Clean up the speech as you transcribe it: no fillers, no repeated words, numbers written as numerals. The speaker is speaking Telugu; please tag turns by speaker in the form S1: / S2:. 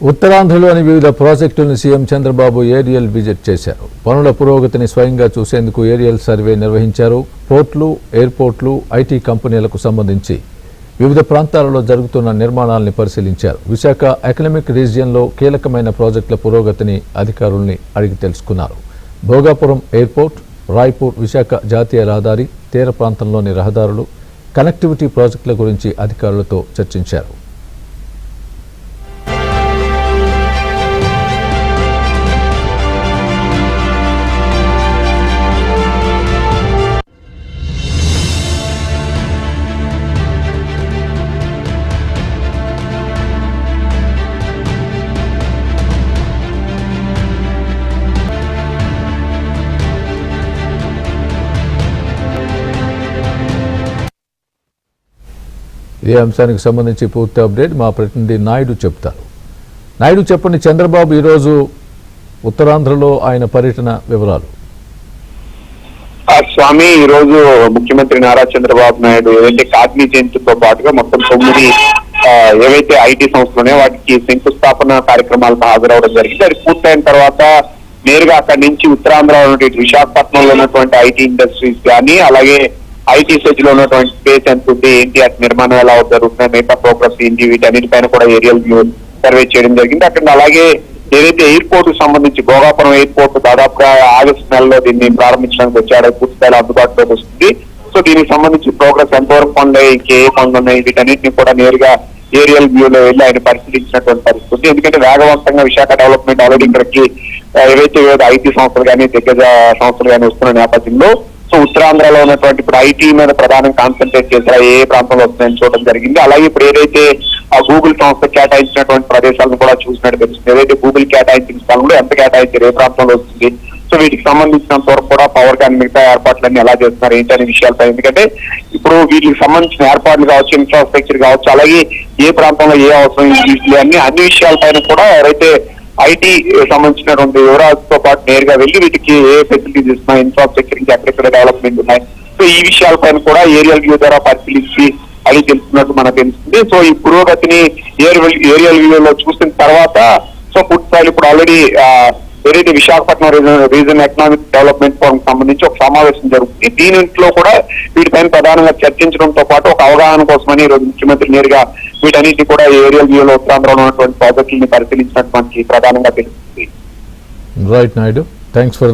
S1: ఉత్తరాంధ్రలోని వివిధ ప్రాజెక్టులను సీఎం చంద్రబాబు ఏరియల్ విజిట్ చేశారు. పనుల పురోగతిని స్వయంగా చూసేందుకు ఏరియల్ సర్వే నిర్వహించారు. పోర్టులు, ఎయిర్పోర్టులు, ఐటీ కంపెనీలకు సంబంధించి వివిధ ప్రాంతాలలో జరుగుతున్న నిర్మాణాలను పరిశీలించారు. విశాఖ ఎకనామిక్ రీజియన్లో కీలకమైన ప్రాజెక్టుల పురోగతిని అధికారుల్ని అడిగి తెలుసుకున్నారు. భోగాపురం ఎయిర్పోర్ట్, రాయ్పూర్ విశాఖ జాతీయ రహదారి, తీర ప్రాంతంలోని రహదారులు, కనెక్టివిటీ ప్రాజెక్టుల గురించి అధికారులతో చర్చించారు. ఈ అంశానికి సంబంధించి పూర్తి అప్డేట్ మా ప్రతినిధి నాయుడు చెప్తారు. నాయుడు, చెప్పండి, చంద్రబాబు ఈరోజు ఉత్తరాంధ్రలో ఆయన పర్యటన వివరాలు.
S2: స్వామి, ఈ రోజు ముఖ్యమంత్రి నారా చంద్రబాబు నాయుడు ఏదైతే కాగ్నిజెంట్ తో పాటుగా మొత్తం 9 ఏవైతే ఐటీ సంస్థలు ఉన్నాయో వాటికి శంకుస్థాపన కార్యక్రమాలకు హాజరవడం జరిగింది. అది పూర్తయిన తర్వాత నేరుగా అక్కడి నుంచి ఉత్తరాంధ్ర విశాఖపట్నంలో ఉన్నటువంటి ఐటీ ఇండస్ట్రీస్ కానీ, అలాగే ఐటీ సెజ్ లో ఉన్నటువంటి స్పేస్ ఎంత ఉంది, ఏంటి, అటు నిర్మాణం ఎలా జరుగుతుంది, మిగతా ప్రోగ్రెస్ ఏంటి, వీటన్నిటిపైన కూడా ఏరియల్ వ్యూ సర్వే చేయడం జరిగింది. అక్కడ అలాగే ఏదైతే ఎయిర్పోర్ట్ కు సంబంధించి భోగాపురం ఎయిర్పోర్ట్ దాదాపుగా ఆగస్టు నెలలో దీన్ని ప్రారంభించడానికి వచ్చాడు, పూర్తి స్థాయిలో అందుబాటులోకి వస్తుంది. సో దీనికి సంబంధించి ప్రోగ్రెస్ ఎంతవరకు పనులు, ఇంకే పనులు ఉన్నాయి, వీటన్నిటిని కూడా నేరుగా ఏరియల్ వ్యూలో వెళ్ళి ఆయన పరిశీలించినటువంటి పరిస్థితి. ఎందుకంటే వేగవంతంగా విశాఖ డెవలప్మెంట్ ఆల్రెడీ ఇక్కడికి ఏవైతే ఐటీ సంస్థలు కానీ, దిగ్గజ సంస్థలు కానీ వస్తున్న నేపథ్యంలో సో ఉత్తరాంధ్రలో ఉన్నటువంటి ఇప్పుడు ఐటీ మీద ప్రధానంగా కాన్సన్ట్రేట్ చేశారు, ఏ ప్రాంతంలో వస్తుందని చూడడం జరిగింది. అలాగే ఇప్పుడు ఏదైతే ఆ గూగుల్ సంస్థ కేటాయించినటువంటి ప్రదేశాలను కూడా చూసినట్టు తెలుస్తుంది. ఏదైతే గూగుల్ కేటాయించిన స్థలంలో ఎంత కేటాయించారు, ఏ ప్రాంతంలో వస్తుంది, సో వీటికి సంబంధించినంత వరకు కూడా పవర్ కానీ మిగతా ఏర్పాట్లన్నీ ఎలా చేస్తున్నారు ఏంటి అనే విషయాలపై. ఎందుకంటే ఇప్పుడు వీటికి సంబంధించిన ఏర్పాట్లు కావచ్చు, ఇన్ఫ్రాస్ట్రక్చర్ కావచ్చు, అలాగే ఏ ప్రాంతంలో ఏ అవసరం అన్ని విషయాలపైన కూడా ఎవరైతే ఐటీ సంబంధించినటువంటి వివరాలతో పాటు నేరుగా వెళ్ళి వీటికి ఏ ఫెసిలిటీస్ ఇస్తున్నాయి, ఇన్ఫ్రాస్ట్రక్చర్ ఇంకా ఎక్కడెక్కడ డెవలప్మెంట్ ఉన్నాయి, సో ఈ విషయాలపైన కూడా ఏరియల్ వ్యూ ద్వారా పరిశీలించి అది తెలుస్తున్నట్టు మనకు తెలుస్తుంది. సో ఈ పురోగతిని ఏరియల్ వ్యూలో చూసిన తర్వాత సో పూర్తి స్థాయిలో ఇప్పుడు ఆల్రెడీ ఏదైతే Visakhapatnam reason economic development forum సంబంధించి ఒక సమావేశం జరుగుతుంది. దీనిలో కూడా వీటిపైన ప్రధానంగా చర్చించడంతో పాటు ఒక అవగాహన కోసమని ఈ రోజు ముఖ్యమంత్రి నేరుగా వీటన్నిటిని కూడా ఏరియల్ వ్యూలో ఉత్తరాంధ్రలో ఉన్నటువంటి ప్రాజెక్టులని పరిశీలించినట్టు మనకి ప్రధానంగా తెలుస్తుంది.
S1: Right Naidu, thanks for